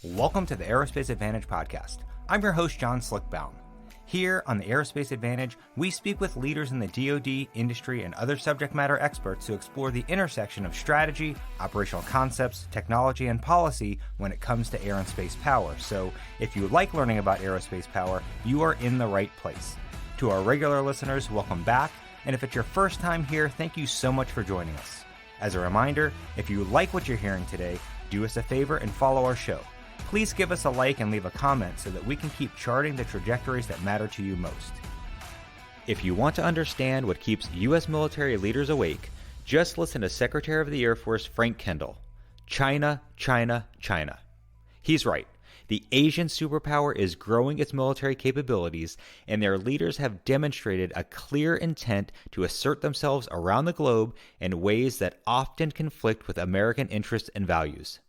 Welcome to the Aerospace Advantage podcast. I'm your host, John Slick Baum. Here on the Aerospace Advantage, we speak with leaders in the DoD, industry, and other subject matter experts to explore the intersection of strategy, operational concepts, technology, and policy when it comes to air and space power. So if you like learning about aerospace power, you are in the right place. To our regular listeners, welcome back. And if it's your first time here, thank you so much for joining us. As a reminder, if you like what you're hearing today, do us a favor and follow our show. Please give us a like and leave a comment so that we can keep charting the trajectories that matter to you most. If you want to understand what keeps U.S. military leaders awake, just listen to Secretary of the Air Force Frank Kendall. China, China, China. He's right. The Asian superpower is growing its military capabilities, and their leaders have demonstrated a clear intent to assert themselves around the globe in ways that often conflict with American interests and values.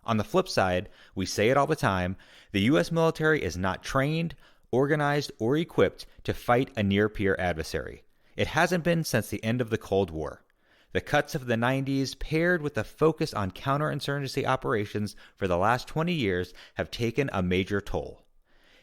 On the flip side, we say it all the time, the U.S. military is not trained, organized, or equipped to fight a near-peer adversary. It hasn't been since the end of the Cold War. The cuts of the 90s, paired with the focus on counterinsurgency operations for the last 20 years, have taken a major toll.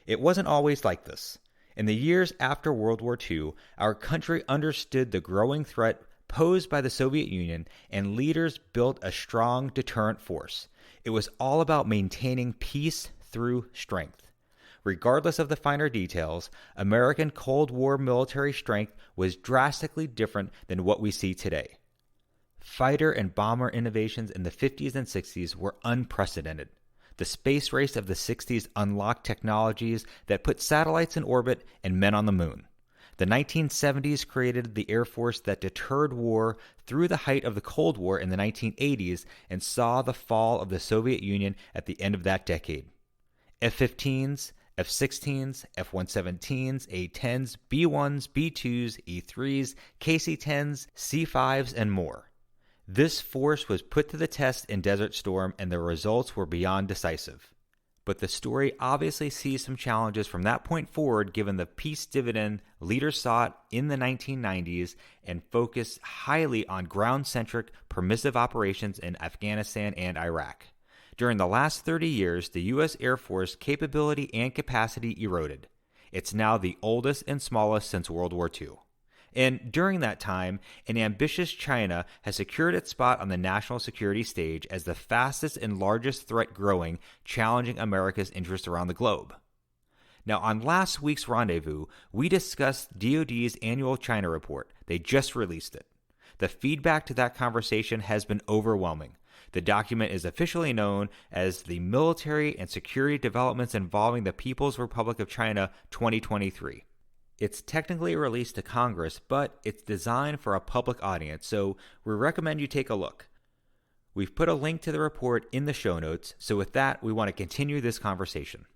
It wasn't always like this. In the years after World War II, our country understood the growing threat posed by the Soviet Union, and leaders built a strong deterrent force. It was all about maintaining peace through strength. Regardless of the finer details, American Cold War military strength was drastically different than what we see today. Fighter and bomber innovations in the 50s and 60s were unprecedented. The space race of the 60s unlocked technologies that put satellites in orbit and men on the moon. The 1970s created the Air Force that deterred war through the height of the Cold War in the 1980s and saw the fall of the Soviet Union at the end of that decade. F-15s, F-16s, F-117s, A-10s, B-1s, B-2s, E-3s, KC-10s, C-5s, and more. This force was put to the test in Desert Storm, and the results were beyond decisive. But the story obviously sees some challenges from that point forward, given the peace dividend leaders sought in the 1990s and focused highly on ground-centric, permissive operations in Afghanistan and Iraq. During the last 30 years, the U.S. Air Force capability and capacity eroded. It's now the oldest and smallest since World War II. And during that time, an ambitious China has secured its spot on the national security stage as the fastest and largest threat growing, challenging America's interests around the globe. Now, on last week's Rendezvous, we discussed DoD's annual China report. They just released it. The feedback to that conversation has been overwhelming. The document is officially known as the Military and Security Developments Involving the People's Republic of China 2023. It's technically released to Congress, but it's designed for a public audience, so we recommend you take a look. We've put a link to the report in the show notes, so with that, we want to continue this conversation.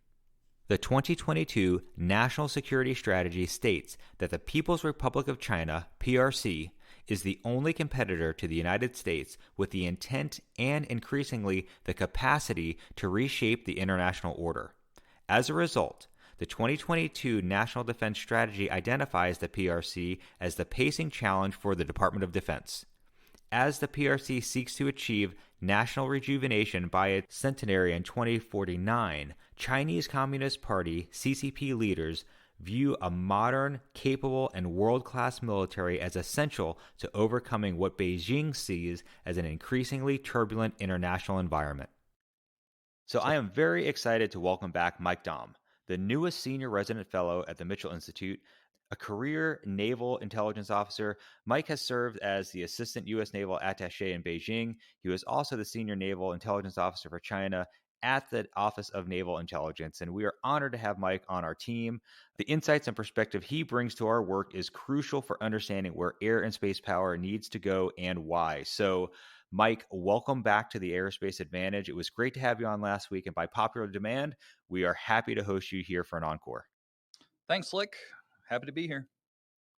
The 2022 National Security Strategy states that the People's Republic of China, PRC, is the only competitor to the United States with the intent and increasingly the capacity to reshape the international order. As a result, the 2022 National Defense Strategy identifies the PRC as the pacing challenge for the Department of Defense. As the PRC seeks to achieve national rejuvenation by its centenary in 2049, Chinese Communist Party (CCP) leaders view a modern, capable, and world-class military as essential to overcoming what Beijing sees as an increasingly turbulent international environment. So I am very excited to welcome back Mike Dahm, the newest senior resident fellow at the Mitchell Institute. A career naval intelligence officer, Mike has served as the assistant U.S. Naval Attaché in Beijing. He was also the senior naval intelligence officer for China at the Office of Naval Intelligence, and we are honored to have Mike on our team. The insights and perspective he brings to our work is crucial for understanding where air and space power needs to go and why. So, Mike, welcome back to the Aerospace Advantage. It was great to have you on last week, and by popular demand, we are happy to host you here for an encore. Thanks, Slick. Happy to be here.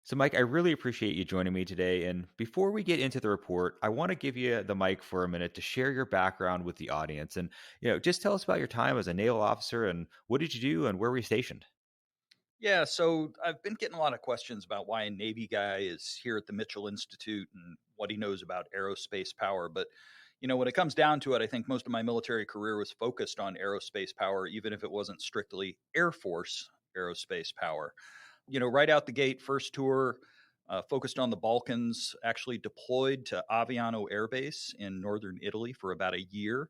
So, Mike, I really appreciate you joining me today. And before we get into the report, I want to give you the mic for a minute to share your background with the audience. And, just tell us about your time as a naval officer and what did you do and where were you stationed? Yeah, so I've been getting a lot of questions about why a Navy guy is here at the Mitchell Institute and what he knows about aerospace power. But, When it comes down to it, I think most of my military career was focused on aerospace power, even if it wasn't strictly Air Force aerospace power. Right out the gate, first tour, focused on the Balkans, actually deployed to Aviano Air Base in northern Italy for about a year.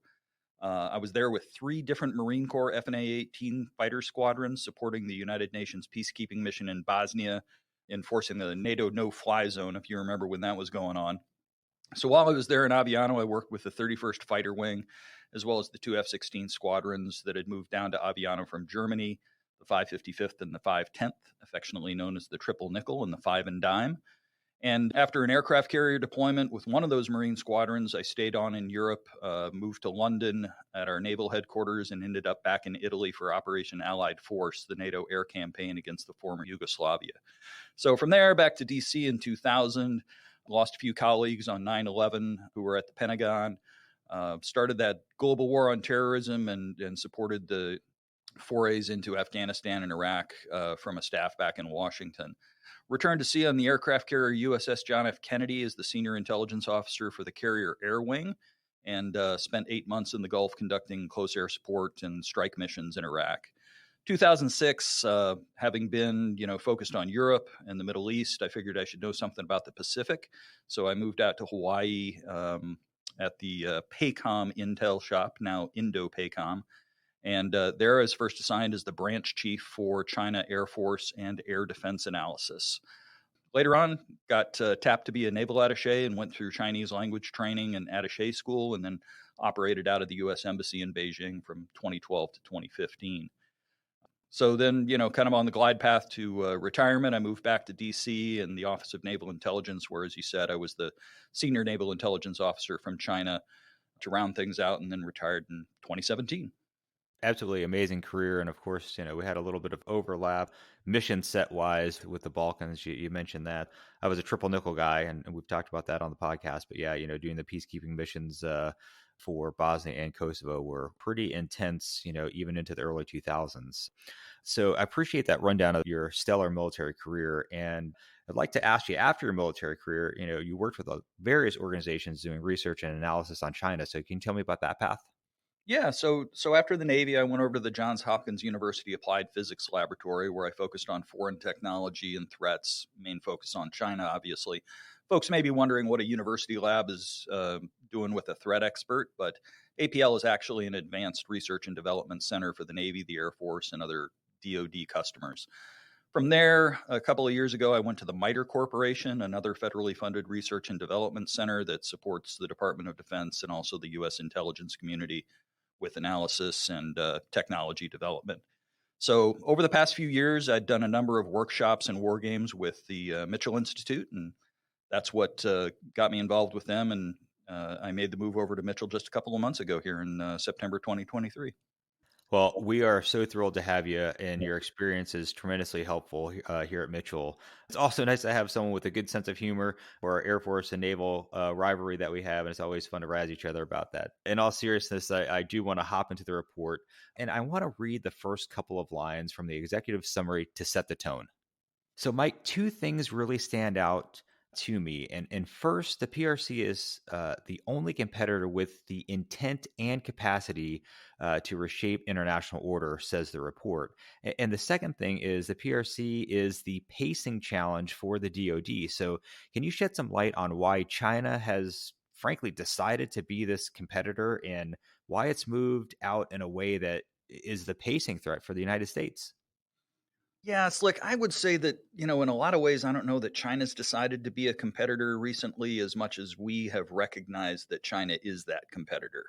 I was there with three different Marine Corps FNA 18 fighter squadrons supporting the United Nations peacekeeping mission in Bosnia, enforcing the NATO no-fly zone, if you remember when that was going on. So while I was there in Aviano, I worked with the 31st Fighter Wing, as well as the two F-16 squadrons that had moved down to Aviano from Germany, the 555th and the 510th, affectionately known as the Triple Nickel and the Five and Dime. And after an aircraft carrier deployment with one of those Marine squadrons, I stayed on in Europe, moved to London at our naval headquarters, and ended up back in Italy for Operation Allied Force, the NATO air campaign against the former Yugoslavia. So from there, back to DC in 2000, lost a few colleagues on 9/11 who were at the Pentagon, started that global war on terrorism and supported the forays into Afghanistan and Iraq from a staff back in Washington. Returned to sea on the aircraft carrier USS John F. Kennedy as the senior intelligence officer for the carrier Air Wing, and spent 8 months in the Gulf conducting close air support and strike missions in Iraq. 2006, having been, focused on Europe and the Middle East, I figured I should know something about the Pacific. So I moved out to Hawaii at the PACOM Intel shop, now Indo-PACOM. And there I was first assigned as the branch chief for China Air Force and Air Defense Analysis. Later on, got tapped to be a naval attaché and went through Chinese language training and attaché school, and then operated out of the U.S. Embassy in Beijing from 2012 to 2015. So then, kind of on the glide path to retirement, I moved back to D.C. and the Office of Naval Intelligence, where, as you said, I was the senior naval intelligence officer from China to round things out, and then retired in 2017. Absolutely amazing career. And of course, we had a little bit of overlap mission set wise with the Balkans. You mentioned that. I was a triple nickel guy, and we've talked about that on the podcast. But yeah, doing the peacekeeping missions for Bosnia and Kosovo were pretty intense, even into the early 2000s. So I appreciate that rundown of your stellar military career. And I'd like to ask you, after your military career, you worked with various organizations doing research and analysis on China. So can you tell me about that path? Yeah, so after the Navy, I went over to the Johns Hopkins University Applied Physics Laboratory, where I focused on foreign technology and threats, main focus on China, obviously. Folks may be wondering what a university lab is doing with a threat expert, but APL is actually an advanced research and development center for the Navy, the Air Force, and other DoD customers. From there, a couple of years ago, I went to the MITRE Corporation, another federally funded research and development center that supports the Department of Defense and also the U.S. intelligence community with analysis and technology development. So over the past few years, I'd done a number of workshops and war games with the Mitchell Institute, and that's what got me involved with them. And I made the move over to Mitchell just a couple of months ago here in September 2023. Well, we are so thrilled to have you, and your experience is tremendously helpful here at Mitchell. It's also nice to have someone with a good sense of humor for our Air Force and naval rivalry that we have, and it's always fun to razz each other about that. In all seriousness, I do want to hop into the report, and I want to read the first couple of lines from the executive summary to set the tone. So, Mike, two things really stand out to me. And first, the PRC is the only competitor with the intent and capacity to reshape international order, says the report. And the second thing is the PRC is the pacing challenge for the DoD. So can you shed some light on why China has frankly decided to be this competitor and why it's moved out in a way that is the pacing threat for the United States? Yeah, Slick, I would say that, in a lot of ways, I don't know that China's decided to be a competitor recently as much as we have recognized that China is that competitor.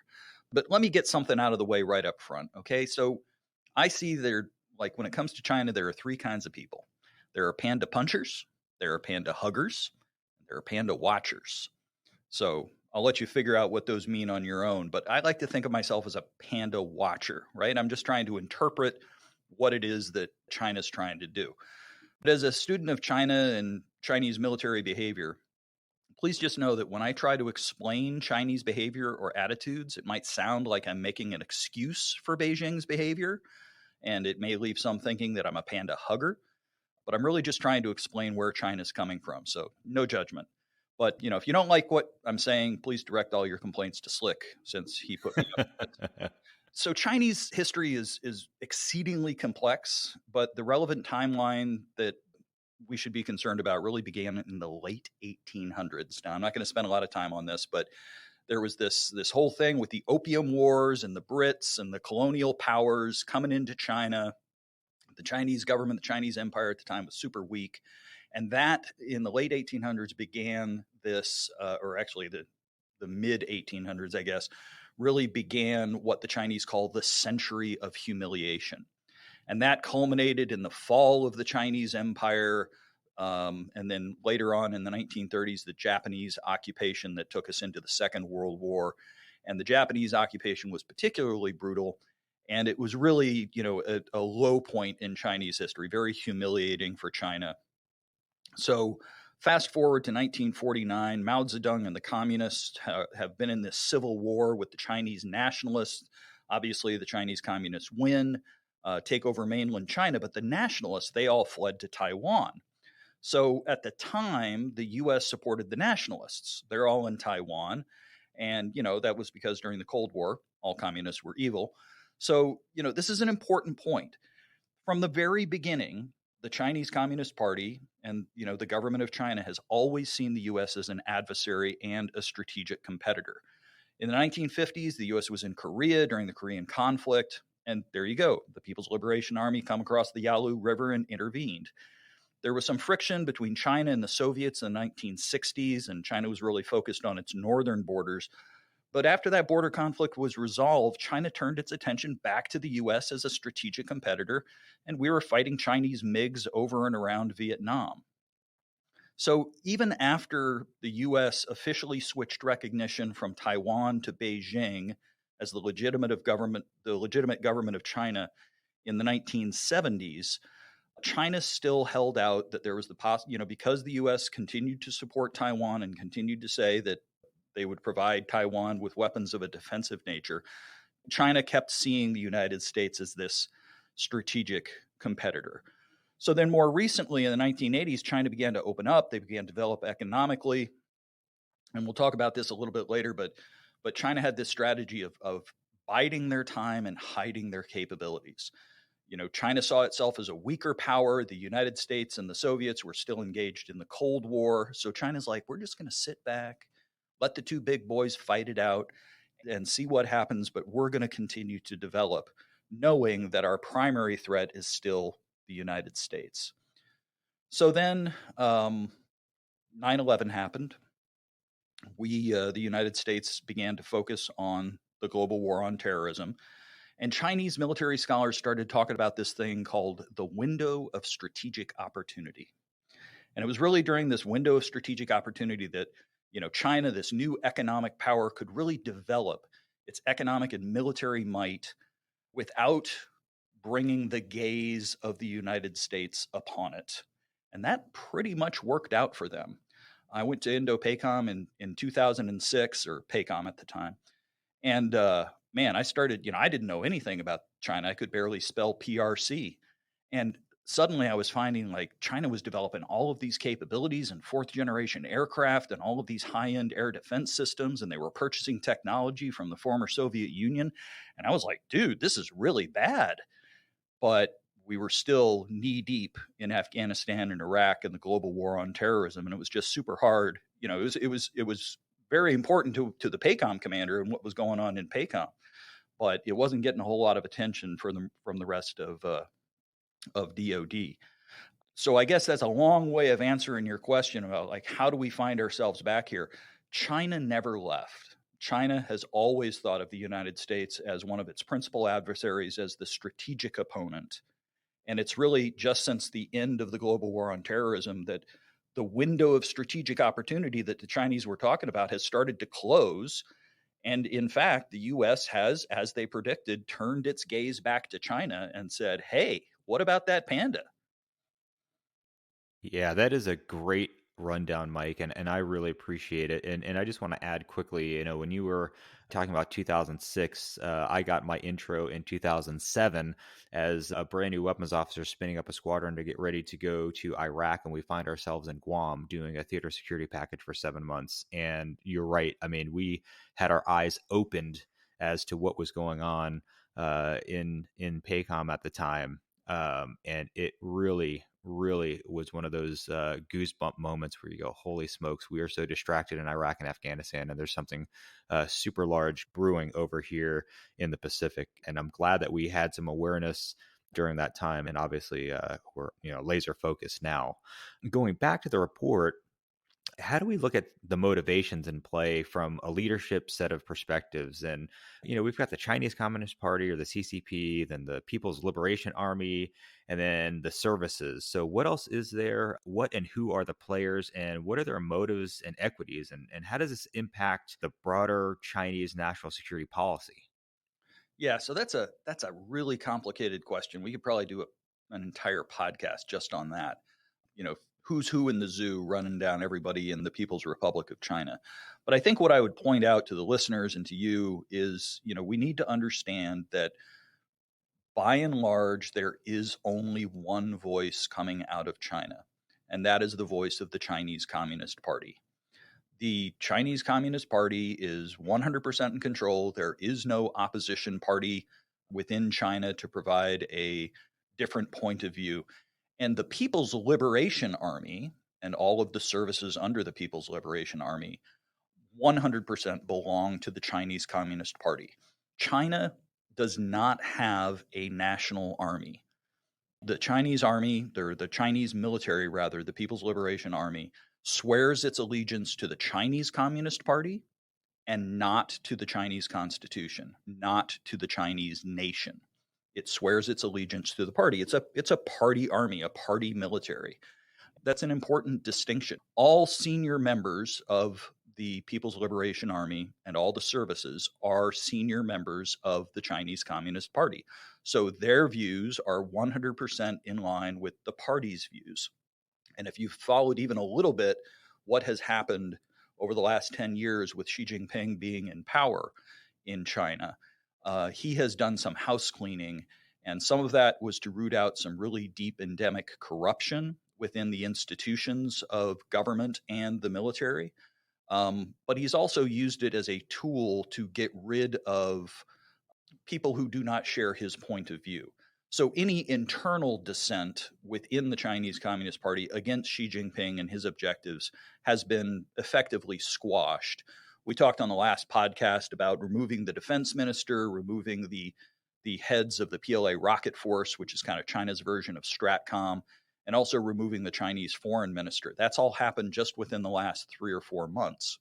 But let me get something out of the way right up front, okay? So I see when it comes to China, there are three kinds of people. There are panda punchers, there are panda huggers, there are panda watchers. So I'll let you figure out what those mean on your own. But I like to think of myself as a panda watcher, right? I'm just trying to interpret what it is that China's trying to do. But as a student of China and Chinese military behavior, please just know that when I try to explain Chinese behavior or attitudes, it might sound like I'm making an excuse for Beijing's behavior, and it may leave some thinking that I'm a panda hugger, but I'm really just trying to explain where China's coming from, so no judgment. But, if you don't like what I'm saying, please direct all your complaints to Slick, since he put me up with it. So Chinese history is exceedingly complex, but the relevant timeline that we should be concerned about really began in the late 1800s. Now, I'm not going to spend a lot of time on this, but there was this whole thing with the Opium Wars and the Brits and the colonial powers coming into China. The Chinese government, the Chinese empire at the time was super weak. And that in the late 1800s began this, or actually the mid 1800s, I guess, really began what the Chinese call the century of humiliation. And that culminated in the fall of the Chinese empire. And then later on in the 1930s, the Japanese occupation that took us into the Second World War. And the Japanese occupation was particularly brutal. And it was really, a low point in Chinese history, very humiliating for China. So fast forward to 1949, Mao Zedong and the communists have been in this civil war with the Chinese nationalists. Obviously, the Chinese communists win, take over mainland China, but the nationalists, they all fled to Taiwan. So at the time, the U.S. supported the nationalists. They're all in Taiwan. And, that was because during the Cold War, all communists were evil. So, this is an important point. From the very beginning, the Chinese Communist Party and, the government of China has always seen the U.S. as an adversary and a strategic competitor. In the 1950s, the U.S. was in Korea during the Korean conflict. And there you go. The People's Liberation Army come across the Yalu River and intervened. There was some friction between China and the Soviets in the 1960s, and China was really focused on its northern borders. But after that border conflict was resolved, China turned its attention back to the U.S. as a strategic competitor, and we were fighting Chinese MiGs over and around Vietnam. So even after the U.S. officially switched recognition from Taiwan to Beijing as the legitimate government of China in the 1970s, China still held out that there was because the U.S. continued to support Taiwan and continued to say that they would provide Taiwan with weapons of a defensive nature, China kept seeing the United States as this strategic competitor. So then more recently in the 1980s, China began to open up. They began to develop economically. And we'll talk about this a little bit later, but China had this strategy of biding their time and hiding their capabilities. China saw itself as a weaker power. The United States and the Soviets were still engaged in the Cold War. So China's like, we're just going to sit back, let the two big boys fight it out and see what happens. But we're going to continue to develop, knowing that our primary threat is still the United States. So then 9/11 happened. The United States began to focus on the global war on terrorism. And Chinese military scholars started talking about this thing called the window of strategic opportunity. And it was really during this window of strategic opportunity that, China, this new economic power, could really develop its economic and military might without bringing the gaze of the United States upon it. And that pretty much worked out for them. I went to Indo-PACOM in 2006, or PACOM at the time. And man, I started, I didn't know anything about China. I could barely spell PRC. And suddenly I was finding like China was developing all of these capabilities and fourth generation aircraft and all of these high-end air defense systems. And they were purchasing technology from the former Soviet Union. And I was like, dude, this is really bad. But we were still knee deep in Afghanistan and Iraq and the global war on terrorism. And it was just super hard. It was very important to the PACOM commander and what was going on in PACOM, but it wasn't getting a whole lot of attention from the rest of DoD. So I guess that's a long way of answering your question about like, how do we find ourselves back here? China never left. China has always thought of the United States as one of its principal adversaries, as the strategic opponent. And it's really just since the end of the global war on terrorism that the window of strategic opportunity that the Chinese were talking about has started to close. And in fact, the U.S. has, as they predicted, turned its gaze back to China and said, hey, what about that panda? Yeah, that is a great rundown, Mike, and I really appreciate it. And I just want to add quickly, when you were talking about 2006, I got my intro in 2007 as a brand new weapons officer spinning up a squadron to get ready to go to Iraq, and we find ourselves in Guam doing a theater security package for 7 months. And you're right. I mean, we had our eyes opened as to what was going on in PACOM at the time. And it really, really was one of those goosebump moments where you go, holy smokes, we are so distracted in Iraq and Afghanistan, and there's something super large brewing over here in the Pacific. And I'm glad that we had some awareness during that time. And obviously, we're laser focused now. Going back to the report, how do we look at the motivations in play from a leadership set of perspectives? And, we've got the Chinese Communist Party or the CCP, then the People's Liberation Army, and then the services. So what else is there? What and who are the players, and what are their motives and equities? And how does this impact the broader Chinese national security policy? Yeah, so that's a really complicated question. We could probably do an entire podcast just on that. Who's who in the zoo running down everybody in the People's Republic of China. But I think what I would point out to the listeners and to you is, we need to understand that by and large, there is only one voice coming out of China, and that is the voice of the Chinese Communist Party. The Chinese Communist Party is 100% in control. There is no opposition party within China to provide a different point of view. And the People's Liberation Army and all of the services under the People's Liberation Army 100% belong to the Chinese Communist Party. China does not have a national army. The Chinese army, or the Chinese military rather, the People's Liberation Army, swears its allegiance to the Chinese Communist Party and not to the Chinese Constitution, not to the Chinese nation. It swears its allegiance to the party. It's a party army, a party military. That's an important distinction. All senior members of the People's Liberation Army and all the services are senior members of the Chinese Communist Party. So their views are 100% in line with the party's views. And if you've followed even a little bit what has happened over the last 10 years with Xi Jinping being in power in China, he has done some house cleaning, and some of that was to root out some really deep endemic corruption within the institutions of government and the military. But he's also used it as a tool to get rid of people who do not share his point of view. So any internal dissent within the Chinese Communist Party against Xi Jinping and his objectives has been effectively squashed. We talked on the last podcast about removing the defense minister, removing the heads of the PLA rocket force, which is kind of China's version of Stratcom, and also removing the Chinese foreign minister. That's all happened just within the last 3 or 4 months.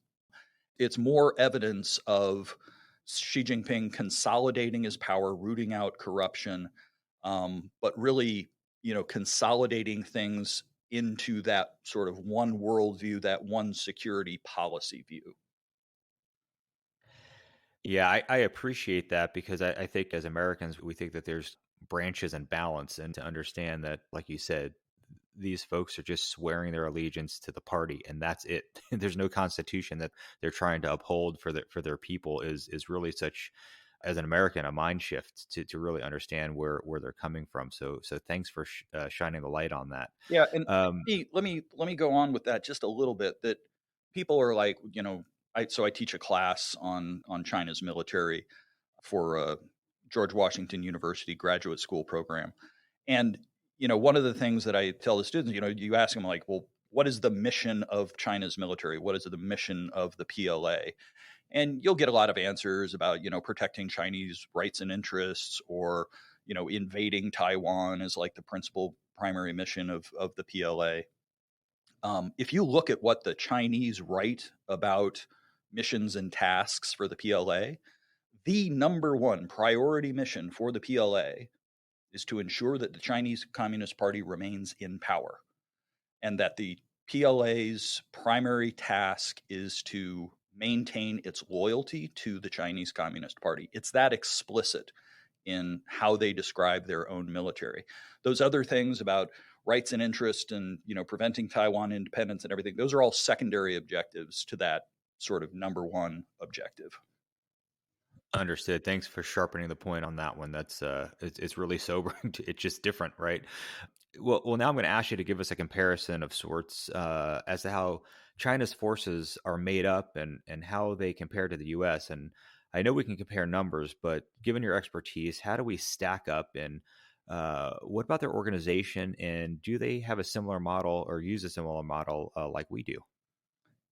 It's more evidence of Xi Jinping consolidating his power, rooting out corruption, but really, consolidating things into that sort of one worldview, that one security policy view. Yeah, I appreciate that because I think as Americans, we think that there's branches and balance, and to understand that, like you said, these folks are just swearing their allegiance to the party, and that's it. There's no constitution that they're trying to uphold for their people is really such, as an American, a mind shift to really understand where they're coming from. So thanks for shining the light on that. Yeah, and let me go on with that just a little bit. That people are like, I teach a class on China's military for George Washington University graduate school program, and one of the things that I tell the students, you ask them like, well, what is the mission of China's military? What is the mission of the PLA? And you'll get a lot of answers about, protecting Chinese rights and interests, or, invading Taiwan is like the principal primary mission of the PLA. If you look at what the Chinese write about missions and tasks for the PLA, the number one priority mission for the PLA is to ensure that the Chinese Communist Party remains in power, and that the PLA's primary task is to maintain its loyalty to the Chinese Communist Party. It's that explicit in how they describe their own military. Those other things about rights and interest and, preventing Taiwan independence and everything. Those are all secondary objectives to that sort of number one objective. Understood. Thanks for sharpening the point on that one. That's it's really sobering. It's just different, right? Well, now I'm going to ask you to give us a comparison of sorts as to how China's forces are made up and how they compare to the U.S. And I know we can compare numbers, but given your expertise, how do we stack up? And what about their organization? And do they have a similar model or use a similar model like we do?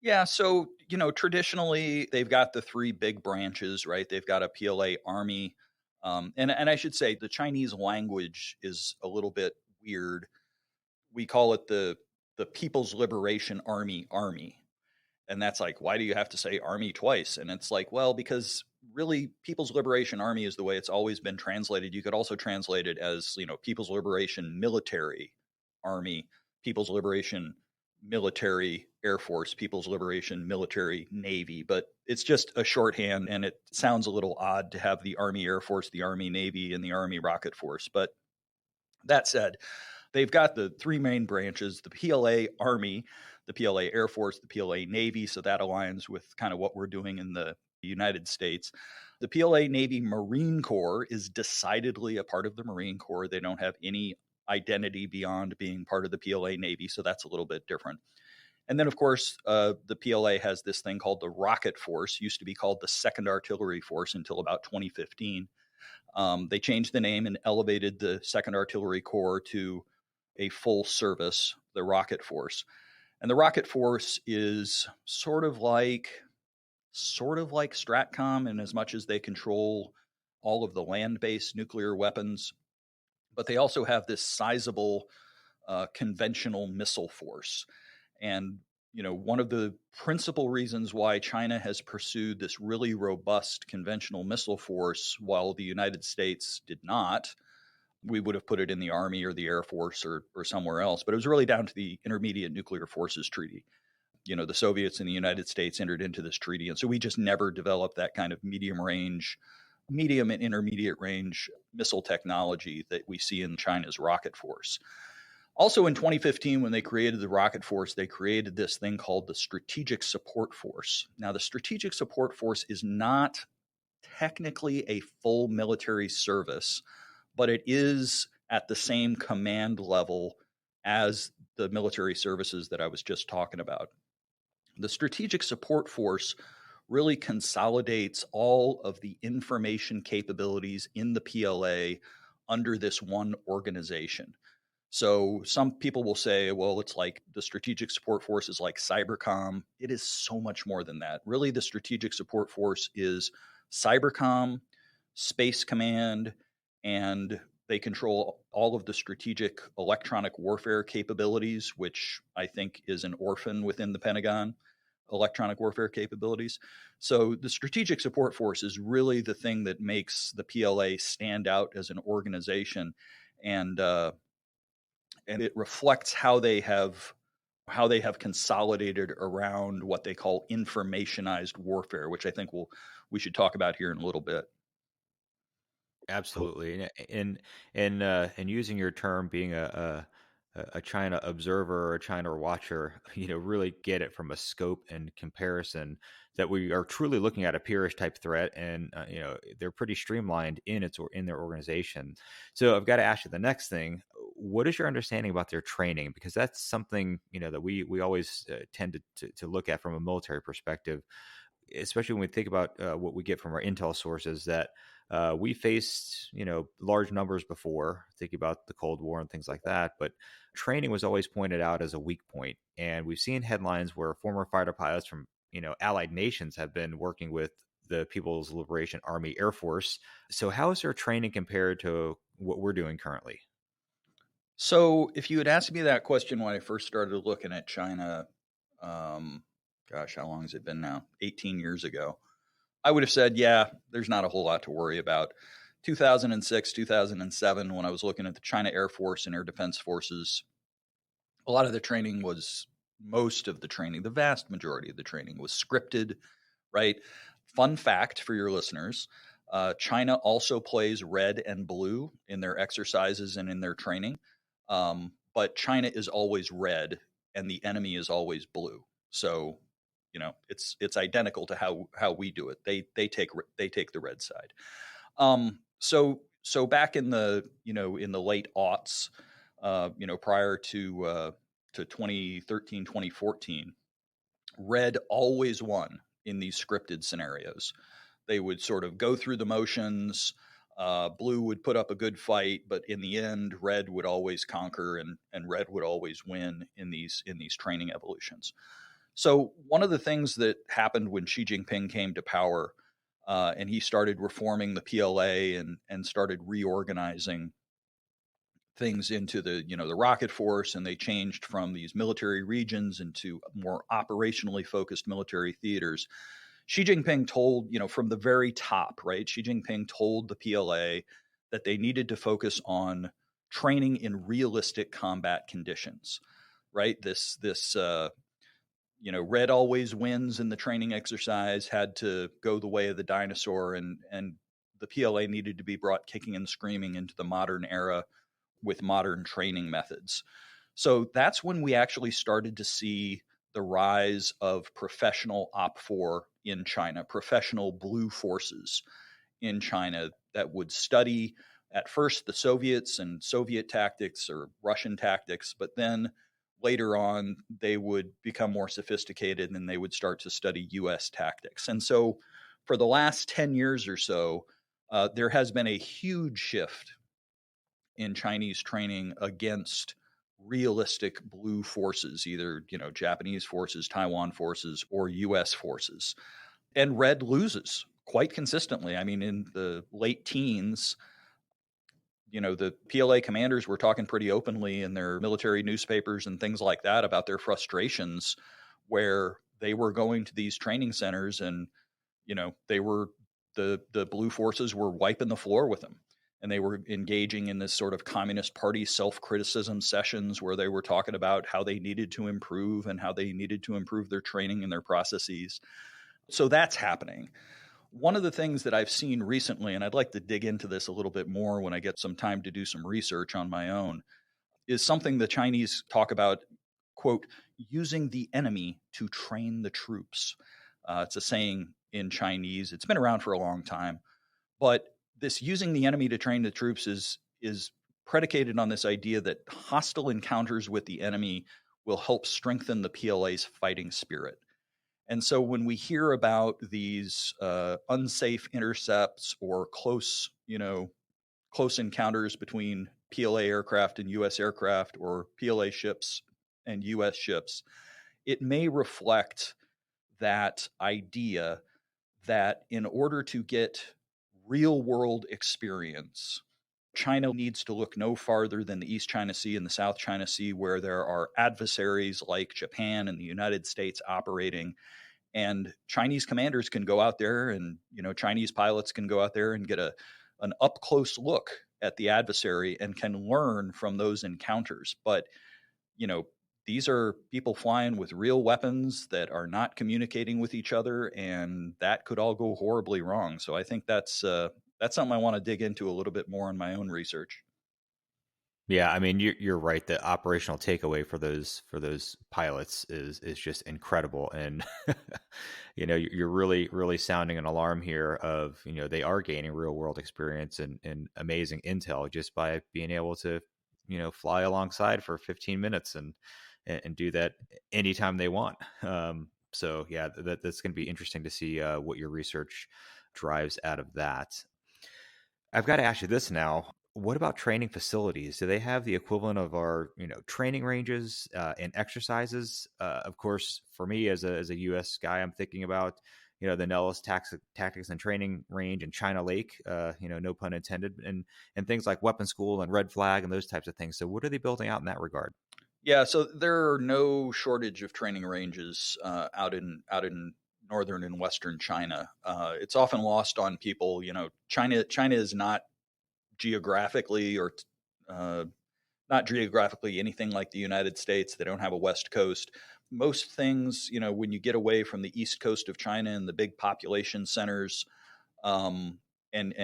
Yeah, so, traditionally they've got the three big branches, right? They've got a PLA army. And I should say the Chinese language is a little bit weird. We call it the People's Liberation Army. And that's like, why do you have to say army twice? And it's like, well, because really People's Liberation Army is the way it's always been translated. You could also translate it as, People's Liberation Military Army, People's Liberation Military Air Force, People's Liberation Military Navy. But it's just a shorthand, and it sounds a little odd to have the Army Air Force, the Army Navy, and the Army Rocket Force. But that said, they've got the three main branches: the PLA Army, the PLA Air Force, the PLA Navy. So that aligns with kind of what we're doing in the United States. The PLA Navy Marine Corps is decidedly a part of the Marine Corps. They don't have any identity beyond being part of the PLA Navy. So that's a little bit different. And then, of course, the PLA has this thing called the Rocket Force, used to be called the Second Artillery Force until about 2015. They changed the name and elevated the Second Artillery Corps to a full service, the Rocket Force. And the Rocket Force is sort of like STRATCOM in as much as they control all of the land-based nuclear weapons, but they also have this sizable conventional missile force. And one of the principal reasons why China has pursued this really robust conventional missile force while the United States did not, we would have put it in the Army or the Air Force or somewhere else. But it was really down to the Intermediate Nuclear Forces Treaty. The Soviets and the United States entered into this treaty. And so we just never developed that kind of medium and intermediate range missile technology that we see in China's rocket force. Also in 2015, when they created the Rocket Force, they created this thing called the Strategic Support Force. Now, the Strategic Support Force is not technically a full military service, but it is at the same command level as the military services that I was just talking about. The Strategic Support Force really consolidates all of the information capabilities in the PLA under this one organization. So some people will say, well, it's like the Strategic Support Force is like Cybercom. It is so much more than that. Really, the Strategic Support Force is Cybercom, Space Command, and they control all of the strategic electronic warfare capabilities, which I think is an orphan within the Pentagon, electronic warfare capabilities. So the Strategic Support Force is really the thing that makes the PLA stand out as an organization. And it reflects how they have consolidated around what they call informationized warfare, which I think we should talk about here in a little bit. Absolutely, and using your term being a China observer or a China watcher, really get it from a scope and comparison that we are truly looking at a peerish type threat, and they're pretty streamlined in their organization. So I've got to ask you the next thing: what is your understanding about their training? Because that's something that we always tend to look at from a military perspective, especially when we think about what we get from our intel sources, that we faced, large numbers before, thinking about the Cold War and things like that. But training was always pointed out as a weak point. And we've seen headlines where former fighter pilots from, allied nations have been working with the People's Liberation Army Air Force. So how is their training compared to what we're doing currently? So if you had asked me that question when I first started looking at China, gosh, how long has it been now? 18 years ago. I would have said, yeah, there's not a whole lot to worry about. 2006, 2007, when I was looking at the China Air Force and Air Defense Forces, a lot of the training the vast majority of the training was scripted, right? Fun fact for your listeners, China also plays red and blue in their exercises and in their training. but China is always red and the enemy is always blue. So, it's identical to how we do it. They take the red side. So back in the in the late aughts, prior to 2013, 2014, red always won in these scripted scenarios. They would sort of go through the motions. Blue would put up a good fight, but in the end, red would always conquer, and red would always win in these training evolutions. So one of the things that happened when Xi Jinping came to power, and he started reforming the PLA and started reorganizing things into the rocket force, and they changed from these military regions into more operationally focused military theaters. Xi Jinping told, from the very top, right? Xi Jinping told the PLA that they needed to focus on training in realistic combat conditions, right? This red always wins in the training exercise had to go the way of the dinosaur, and the PLA needed to be brought kicking and screaming into the modern era with modern training methods. So that's when we actually started to see the rise of professional OPFOR in China, professional blue forces in China that would study at first the Soviets and Soviet tactics or Russian tactics, but then later on they would become more sophisticated and they would start to study U.S. tactics. And so for the last 10 years or so, there has been a huge shift in Chinese training against realistic blue forces, either, Japanese forces, Taiwan forces, or U.S. forces. And red loses quite consistently. I mean, in the late teens, the PLA commanders were talking pretty openly in their military newspapers and things like that about their frustrations, where they were going to these training centers and, they were the blue forces were wiping the floor with them. And they were engaging in this sort of Communist Party self-criticism sessions where they were talking about how they needed to improve and how they needed to improve their training and their processes. So that's happening. One of the things that I've seen recently, and I'd like to dig into this a little bit more when I get some time to do some research on my own, is something the Chinese talk about, quote, using the enemy to train the troops. It's a saying in Chinese. It's been around for a long time. But this using the enemy to train the troops is predicated on this idea that hostile encounters with the enemy will help strengthen the PLA's fighting spirit. And so when we hear about these unsafe intercepts or close encounters between PLA aircraft and U.S. aircraft, or PLA ships and U.S. ships, it may reflect that idea that in order to get real world experience, China needs to look no farther than the East China Sea and the South China Sea, where there are adversaries like Japan and the United States operating. And Chinese commanders can go out there and, Chinese pilots can go out there and get an up close look at the adversary and can learn from those encounters. But, these are people flying with real weapons that are not communicating with each other, and that could all go horribly wrong. So I think that's something I want to dig into a little bit more in my own research. Yeah, I mean, you're right. The operational takeaway for those pilots is just incredible, and you're really sounding an alarm here of they are gaining real world experience and amazing intel just by being able to fly alongside for 15 minutes and do that anytime they want. So yeah, that's going to be interesting to see what your research drives out of that. I've got to ask you this now. What about training facilities? Do they have the equivalent of our, training ranges and exercises? Of course, for me as a U.S. guy, I'm thinking about, the Nellis Tactics and Training Range in China Lake, no pun intended, and things like Weapon School and Red Flag and those types of things. So what are they building out in that regard? Yeah, so there are no shortage of training ranges out in northern and western China. It's often lost on people. China is not geographically or not geographically anything like the United States. They don't have a west coast. Most things, when you get away from the east coast of China and the big population centers, and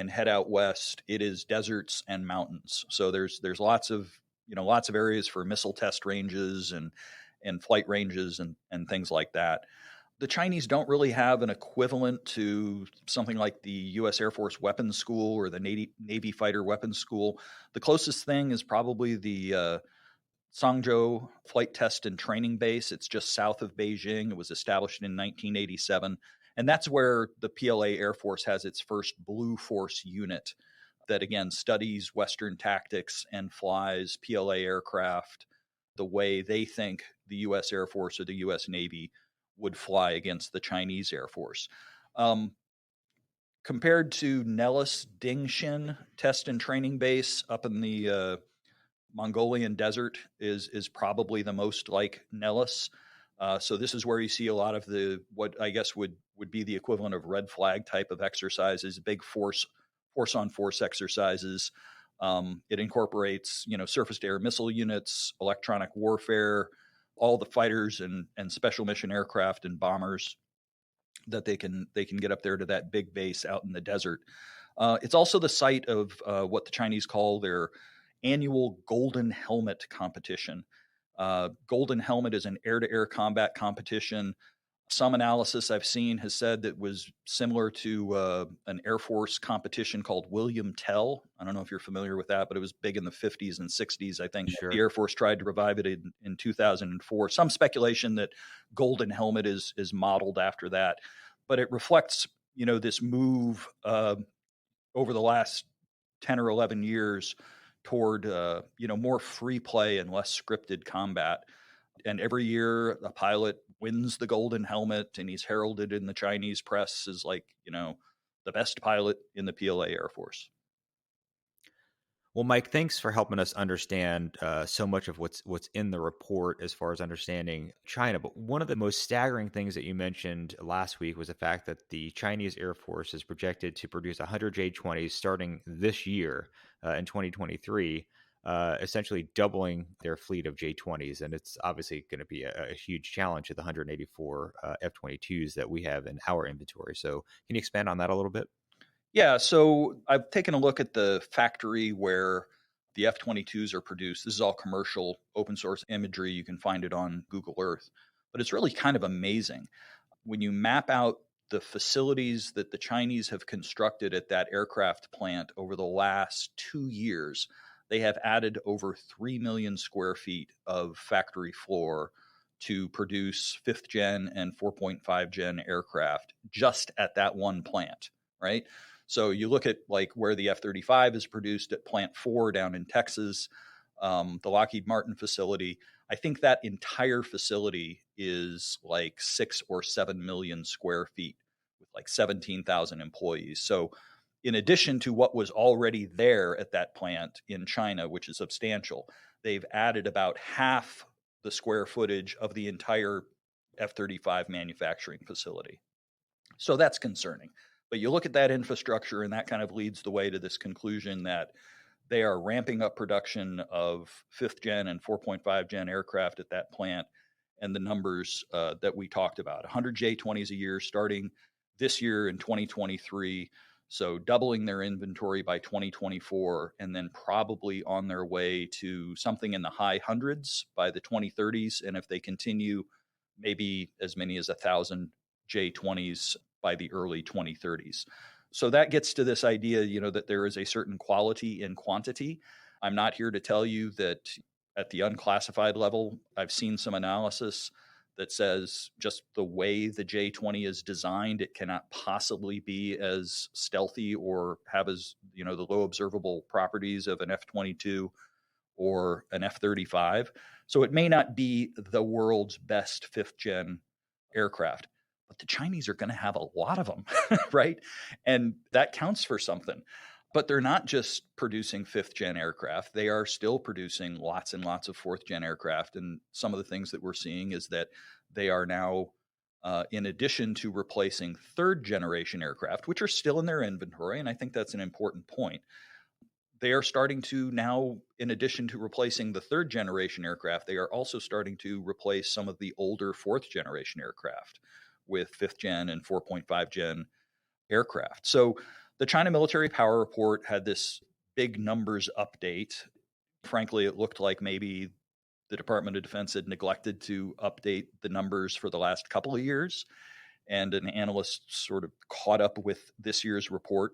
head out west, it is deserts and mountains. So there's lots of lots of areas for missile test ranges and flight ranges and things like that. The Chinese don't really have an equivalent to something like the U.S. Air Force Weapons School or the Navy Fighter Weapons School. The closest thing is probably the Sangzhou Flight Test and Training Base. It's just south of Beijing. It was established in 1987. And that's where the PLA Air Force has its first Blue Force unit that, again, studies Western tactics and flies PLA aircraft the way they think the U.S. Air Force or the U.S. Navy would fly against the Chinese Air Force. Compared to Nellis Dingshin Test and Training Base up in the Mongolian desert is probably the most like Nellis. So this is where you see a lot of what I guess would be the equivalent of red flag type of exercises, big force on force exercises. It incorporates, surface to air missile units, electronic warfare, all the fighters and special mission aircraft and bombers that they can get up there to that big base out in the desert. It's also the site of what the Chinese call their annual Golden Helmet competition. Golden Helmet is an air-to-air combat competition. Some analysis I've seen has said that was similar to an Air Force competition called William Tell. I don't know if you're familiar with that, but it was big in the 50s and 60s. I think Sure. The Air Force tried to revive it in 2004. Some speculation that Golden Helmet is modeled after that, but it reflects, this move over the last 10 or 11 years toward, more free play and less scripted combat. And every year a pilot wins the Golden Helmet and he's heralded in the Chinese press as like, the best pilot in the PLA Air Force. Well, Mike, thanks for helping us understand so much of what's in the report as far as understanding China. But one of the most staggering things that you mentioned last week was the fact that the Chinese Air Force is projected to produce 100 J-20s starting this year in 2023, essentially doubling their fleet of J-20s. And it's obviously going to be a huge challenge to the 184 F-22s that we have in our inventory. So can you expand on that a little bit? Yeah, so I've taken a look at the factory where the F-22s are produced. This is all commercial open source imagery. You can find it on Google Earth. But it's really kind of amazing. When you map out the facilities that the Chinese have constructed at that aircraft plant over the last 2 years, they have added over 3 million square feet of factory floor to produce 5th gen and 4.5 gen aircraft just at that one plant, right? So you look at like where the F-35 is produced at Plant 4 down in Texas, the Lockheed Martin facility. I think that entire facility is like 6 or 7 million square feet with like 17,000 employees. So in addition to what was already there at that plant in China, which is substantial, they've added about half the square footage of the entire F-35 manufacturing facility. So that's concerning. But you look at that infrastructure, and that kind of leads the way to this conclusion that they are ramping up production of 5th gen and 4.5 gen aircraft at that plant. And the numbers that we talked about, 100 J-20s a year starting this year in 2023. So doubling their inventory by 2024, and then probably on their way to something in the high hundreds by the 2030s. And if they continue, maybe as many as 1,000 J-20s by the early 2030s. So that gets to this idea, that there is a certain quality in quantity. I'm not here to tell you that at the unclassified level, I've seen some analysis that says just the way the J-20 is designed, it cannot possibly be as stealthy or have as, the low observable properties of an F-22 or an F-35. So it may not be the world's best 5th gen aircraft, but the Chinese are going to have a lot of them, right? And that counts for something. But they're not just producing 5th gen aircraft. They are still producing lots and lots of 4th gen aircraft. And some of the things that we're seeing is that they are now, in addition to replacing 3rd generation aircraft, which are still in their inventory, and I think that's an important point, they are starting to now, in addition to replacing the 3rd generation aircraft, they are also starting to replace some of the older 4th generation aircraft with 5th gen and 4.5 gen aircraft. So the China Military Power Report had this big numbers update Frankly, it looked like maybe the Department of Defense had neglected to update the numbers for the last couple of years, and an analyst sort of caught up with this year's report.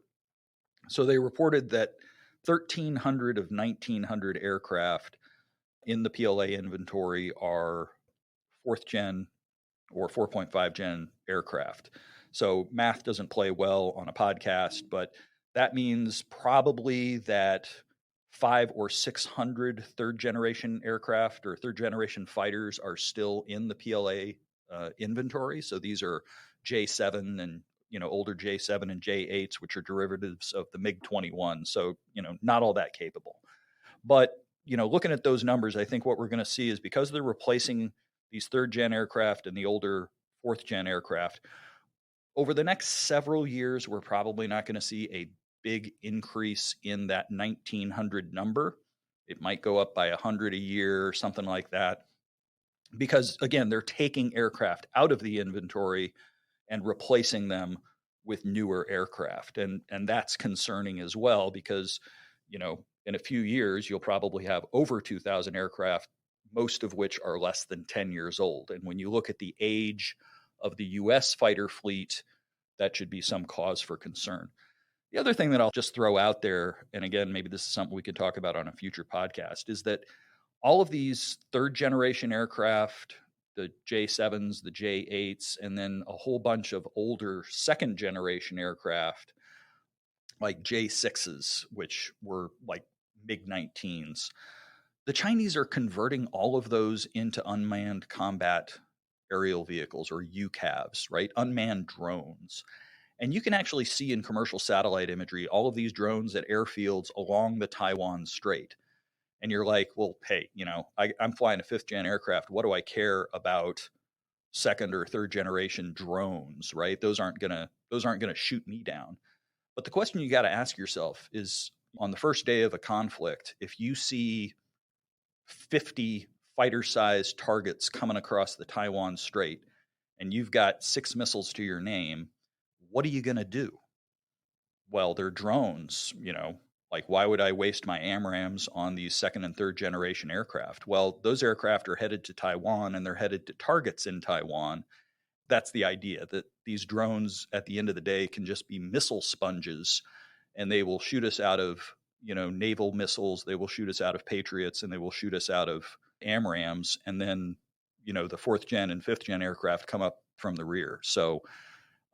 So they reported that 1,300 of 1,900 aircraft in the PLA inventory are fourth gen or 4.5 gen aircraft. So math doesn't play well on a podcast, but that means probably that 500 or 600 third generation aircraft or third generation fighters are still in the PLA inventory. So these are J7 and older J7 and J8s, which are derivatives of the MiG-21. So not all that capable. But looking at those numbers, I think what we're going to see is because they're replacing these third gen aircraft and the older fourth gen aircraft, over the next several years, we're probably not going to see a big increase in that 1,900 number. It might go up by 100 a year or something like that. Because again, they're taking aircraft out of the inventory and replacing them with newer aircraft. And that's concerning as well, because, in a few years, you'll probably have over 2,000 aircraft, most of which are less than 10 years old. And when you look at the age of the U.S. fighter fleet, that should be some cause for concern. The other thing that I'll just throw out there, and again, maybe this is something we could talk about on a future podcast, is that all of these third generation aircraft, the J7s, the J8s, and then a whole bunch of older second generation aircraft like J6s, which were like MiG-19s. The Chinese are converting all of those into unmanned combat aerial vehicles, or UCAVs, right? Unmanned drones. And you can actually see in commercial satellite imagery all of these drones at airfields along the Taiwan Strait. And you're like, well, hey, I'm flying a fifth gen aircraft. What do I care about second or third generation drones, right? Those aren't gonna shoot me down. But the question you got to ask yourself is, on the first day of a conflict, if you see 50 fighter-sized targets coming across the Taiwan Strait and you've got 6 missiles to your name, what are you going to do? Well, they're drones, like, why would I waste my AMRAAMs on these second and third generation aircraft? Well, those aircraft are headed to Taiwan and they're headed to targets in Taiwan. That's the idea, that these drones at the end of the day can just be missile sponges, and they will shoot us out of, naval missiles. They will shoot us out of Patriots, and they will shoot us out of AMRAAMs. And then, the fourth gen and fifth gen aircraft come up from the rear. So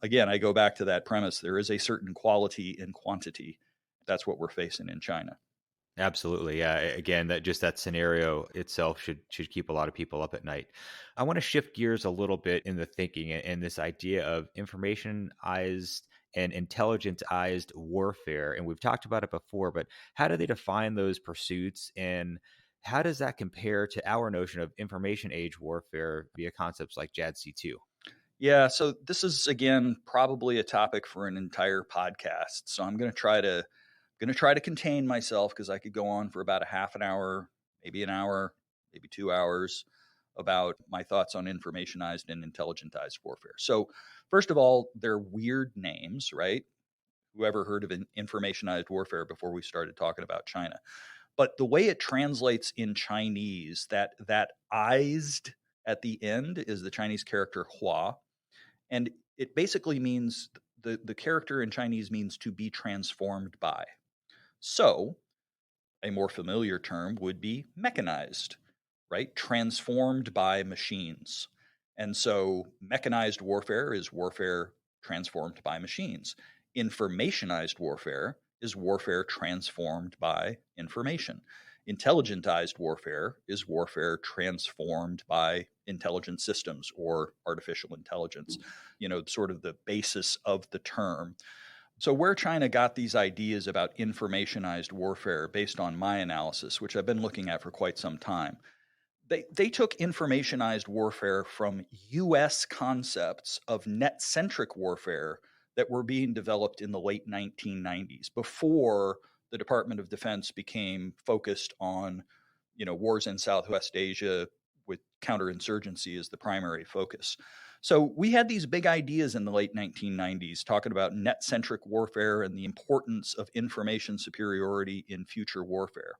again, I go back to that premise. There is a certain quality in quantity. That's what we're facing in China. Absolutely. Yeah. Again, that scenario itself should keep a lot of people up at night. I want to shift gears a little bit in the thinking and this idea of informationized and intelligentized warfare. And we've talked about it before, but how do they define those pursuits, and how does that compare to our notion of information age warfare via concepts like JADC2? Yeah, so this is, again, probably a topic for an entire podcast. So I'm going to try to contain myself, because I could go on for about a half an hour, maybe an hour, maybe 2 hours about my thoughts on informationized and intelligentized warfare. So first of all, they're weird names, right? Whoever heard of an informationized warfare before we started talking about China? But the way it translates in Chinese, that "ized" at the end is the Chinese character hua. And it basically means, the character in Chinese means to be transformed by. So a more familiar term would be mechanized, right? Transformed by machines. And so mechanized warfare is warfare transformed by machines. Informationized warfare is warfare transformed by information. Intelligentized warfare is warfare transformed by intelligent systems or artificial intelligence, sort of the basis of the term. So where China got these ideas about informationized warfare, based on my analysis, which I've been looking at for quite some time, they took informationized warfare from U.S. concepts of net-centric warfare that were being developed in the late 1990s, before the Department of Defense became focused on, wars in Southwest Asia with counterinsurgency as the primary focus. So we had these big ideas in the late 1990s talking about net-centric warfare and the importance of information superiority in future warfare.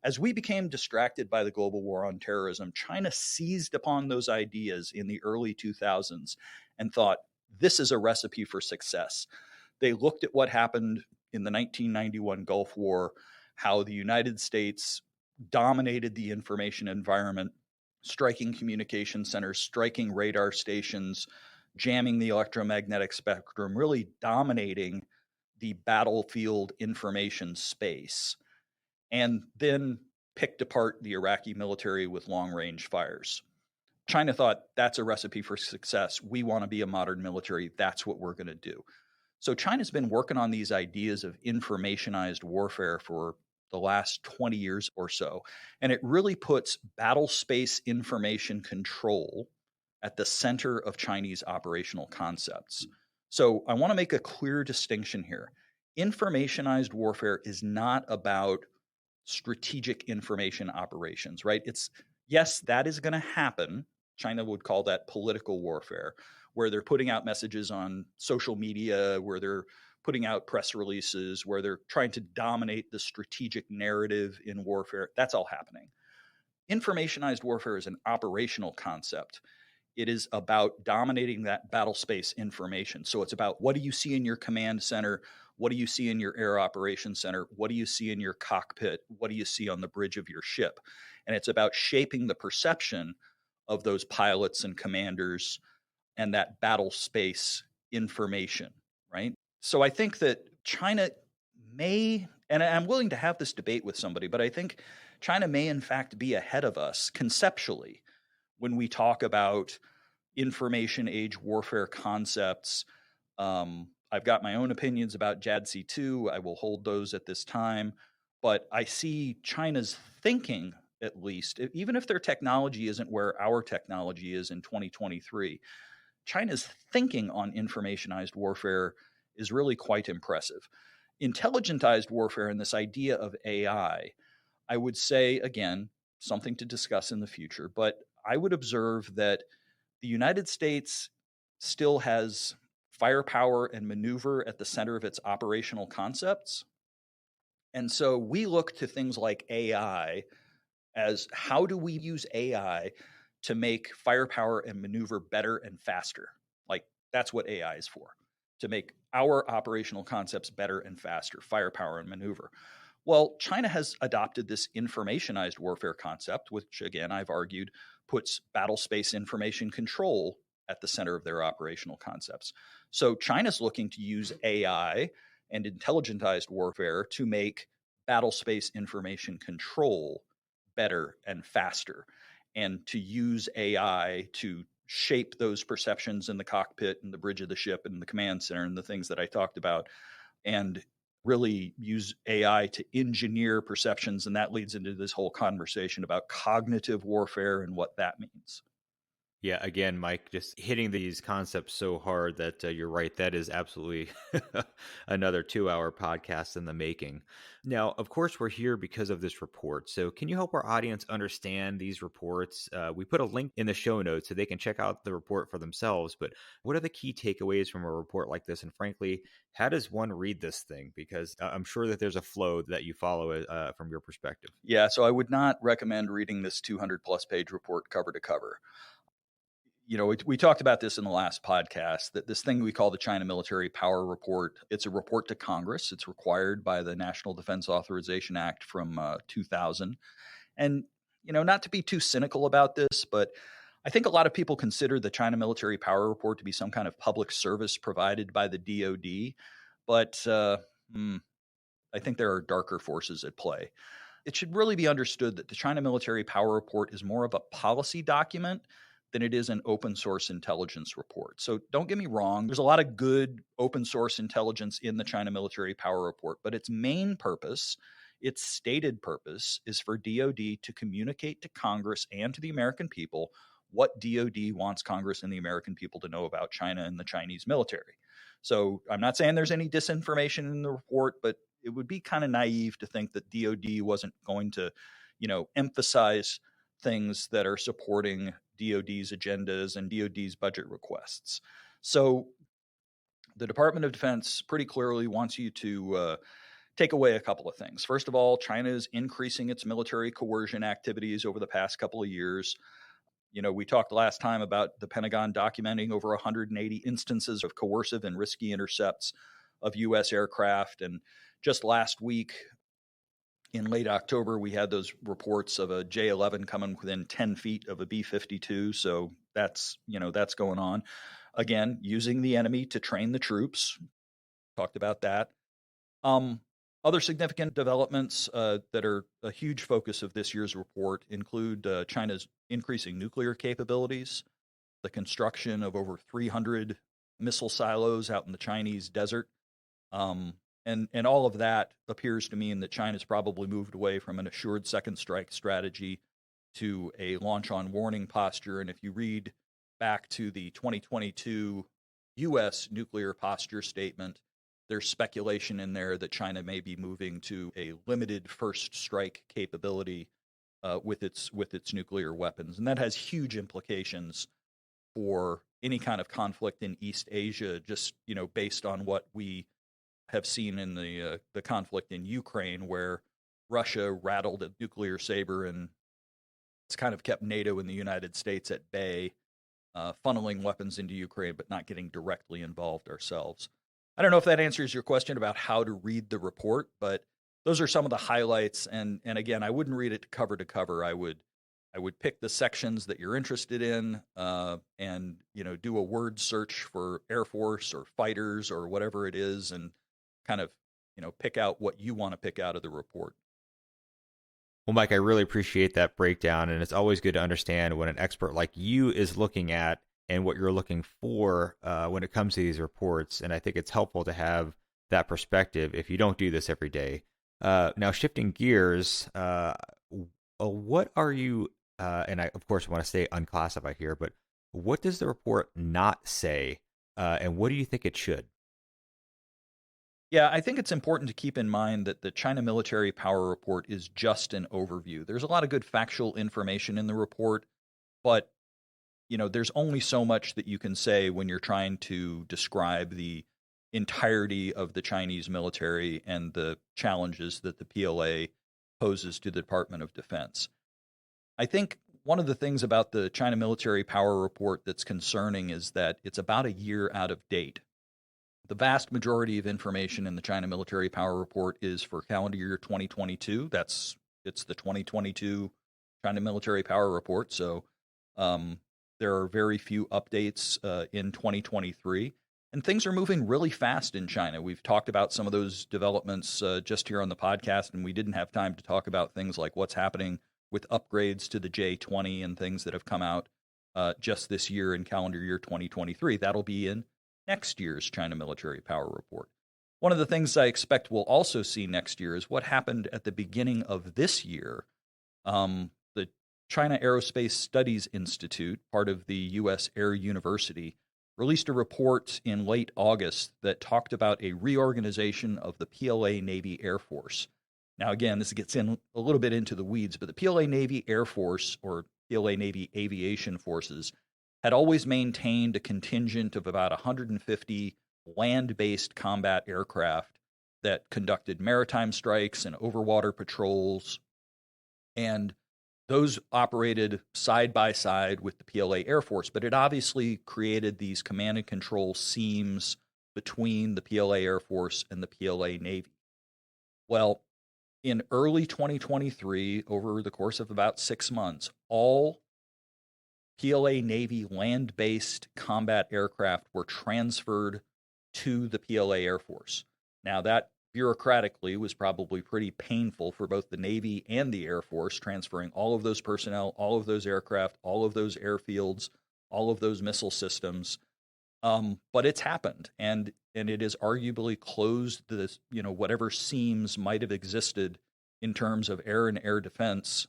As we became distracted by the global war on terrorism, China seized upon those ideas in the early 2000s and thought, this is a recipe for success. They looked at what happened in the 1991 Gulf War, how the United States dominated the information environment, striking communication centers, striking radar stations, jamming the electromagnetic spectrum, really dominating the battlefield information space, and then picked apart the Iraqi military with long-range fires. China thought, that's a recipe for success. We want to be a modern military. That's what we're going to do. So China's been working on these ideas of informationized warfare for the last 20 years or so. And it really puts battle space information control at the center of Chinese operational concepts. So I want to make a clear distinction here. Informationized warfare is not about strategic information operations, right? Yes, that is going to happen. China would call that political warfare, where they're putting out messages on social media, where they're putting out press releases, where they're trying to dominate the strategic narrative in warfare. That's all happening. Informationized warfare is an operational concept. It is about dominating that battle space information. So it's about, what do you see in your command center? What do you see in your air operations center? What do you see in your cockpit? What do you see on the bridge of your ship? And it's about shaping the perception of those pilots and commanders and that battle space information, right? So I think that China may, and I'm willing to have this debate with somebody, but I think China may in fact be ahead of us conceptually when we talk about information age warfare concepts. I've got my own opinions about JADC2. I will hold those at this time. But I see China's thinking, at least, even if their technology isn't where our technology is in 2023, China's thinking on informationized warfare is really quite impressive. Intelligentized warfare and this idea of AI, I would say, again, something to discuss in the future, but I would observe that the United States still has firepower and maneuver at the center of its operational concepts. And so we look to things like AI as, how do we use AI to make firepower and maneuver better and faster? Like, that's what AI is for, to make our operational concepts better and faster, firepower and maneuver. Well, China has adopted this informationized warfare concept, which, again, I've argued puts battle space information control at the center of their operational concepts. So China's looking to use AI and intelligentized warfare to make battle space information control better and faster, and to use AI to shape those perceptions in the cockpit and the bridge of the ship and the command center and the things that I talked about, and really use AI to engineer perceptions. And that leads into this whole conversation about cognitive warfare and what that means. Yeah, again, Mike, just hitting these concepts so hard that you're right. That is absolutely another 2-hour podcast in the making. Now, of course, we're here because of this report. So can you help our audience understand these reports? We put a link in the show notes so they can check out the report for themselves. But what are the key takeaways from a report like this? And frankly, how does one read this thing? Because I'm sure that there's a flow that you follow from your perspective. Yeah, so I would not recommend reading this 200 plus page report cover to cover. You know, we talked about this in the last podcast, that this thing we call the China Military Power Report, it's a report to Congress. It's required by the National Defense Authorization Act from 2000. And, you know, not to be too cynical about this, but I think a lot of people consider the China Military Power Report to be some kind of public service provided by the DoD. But I think there are darker forces at play. It should really be understood that the China Military Power Report is more of a policy document than it is an open source intelligence report. So don't get me wrong, there's a lot of good open source intelligence in the China Military Power Report, but its main purpose, its stated purpose, is for DoD to communicate to Congress and to the American people what DoD wants Congress and the American people to know about China and the Chinese military. So I'm not saying there's any disinformation in the report, but it would be kind of naive to think that DoD wasn't going to, you know, emphasize things that are supporting DoD's agendas and DoD's budget requests. So the Department of Defense pretty clearly wants you to take away a couple of things. First of all, China is increasing its military coercion activities over the past couple of years. We talked last time about the Pentagon documenting over 180 instances of coercive and risky intercepts of U.S. aircraft. And just last week, in late October, we had those reports of a J-11 coming within 10 feet of a B-52. So that's going on. Again, using the enemy to train the troops. Talked about that. Other significant developments that are a huge focus of this year's report include China's increasing nuclear capabilities, the construction of over 300 missile silos out in the Chinese desert. And all of that appears to mean that China's probably moved away from an assured second strike strategy to a launch on warning posture. And if you read back to the 2022 U.S. nuclear posture statement, there's speculation in there that China may be moving to a limited first strike capability with its nuclear weapons. And that has huge implications for any kind of conflict in East Asia, just, based on what we have seen in the conflict in Ukraine, where Russia rattled a nuclear saber and it's kind of kept NATO and the United States at bay, funneling weapons into Ukraine, but not getting directly involved ourselves. I don't know if that answers your question about how to read the report, but those are some of the highlights. And again, I wouldn't read it cover to cover. I would pick the sections that you're interested in, and do a word search for Air Force or fighters or whatever it is, and kind of pick out what you want to pick out of the report. Well, Mike, I really appreciate that breakdown, and it's always good to understand what an expert like you is looking at and what you're looking for when it comes to these reports. And I think it's helpful to have that perspective if you don't do this every day. Now, shifting gears, what are you, and I, of course, want to stay unclassified here, but what does the report not say, and what do you think it should? Yeah, I think it's important to keep in mind that the China Military Power Report is just an overview. There's a lot of good factual information in the report, but there's only so much that you can say when you're trying to describe the entirety of the Chinese military and the challenges that the PLA poses to the Department of Defense. I think one of the things about the China Military Power Report that's concerning is that it's about a year out of date. The vast majority of information in the China Military Power Report is for calendar year 2022. It's the 2022 China Military Power Report. So there are very few updates in 2023, and things are moving really fast in China. We've talked about some of those developments just here on the podcast, and we didn't have time to talk about things like what's happening with upgrades to the J-20 and things that have come out just this year in calendar year 2023. That'll be in next year's China Military Power Report. One of the things I expect we'll also see next year is what happened at the beginning of this year. The China Aerospace Studies Institute, part of the U.S. Air University, released a report in late August that talked about a reorganization of the PLA Navy Air Force. Now, again, this gets in a little bit into the weeds, but the PLA Navy Air Force, or PLA Navy Aviation Forces, had always maintained a contingent of about 150 land-based combat aircraft that conducted maritime strikes and overwater patrols, and those operated side by side with the PLA Air Force, but it obviously created these command and control seams between the PLA Air Force and the PLA Navy. Well, in early 2023, over the course of about 6 months, all PLA Navy land-based combat aircraft were transferred to the PLA Air Force. Now, that bureaucratically was probably pretty painful for both the Navy and the Air Force, transferring all of those personnel, all of those aircraft, all of those airfields, all of those missile systems. But it's happened, and it has arguably closed this, whatever seams might have existed in terms of air and air defense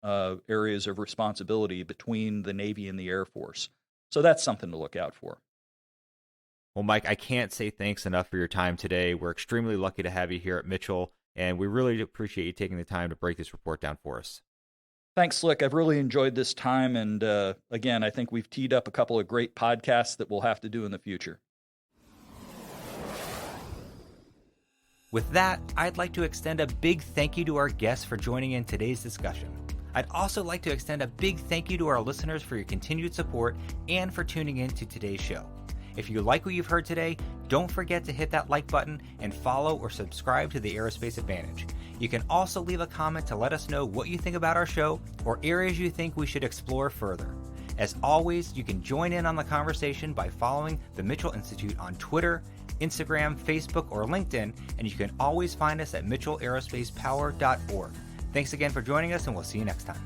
areas of responsibility between the Navy and the Air Force. So that's something to look out for. Well, Mike, I can't say thanks enough for your time today. We're extremely lucky to have you here at Mitchell, and we really appreciate you taking the time to break this report down for us. Thanks, Slick. I've really enjoyed this time, and again, I think we've teed up a couple of great podcasts that we'll have to do in the future. With that, I'd like to extend a big thank you to our guests for joining in today's discussion. I'd also like to extend a big thank you to our listeners for your continued support and for tuning in to today's show. If you like what you've heard today, don't forget to hit that like button and follow or subscribe to the Aerospace Advantage. You can also leave a comment to let us know what you think about our show or areas you think we should explore further. As always, you can join in on the conversation by following the Mitchell Institute on Twitter, Instagram, Facebook, or LinkedIn, and you can always find us at mitchellaerospacepower.org. Thanks again for joining us, and we'll see you next time.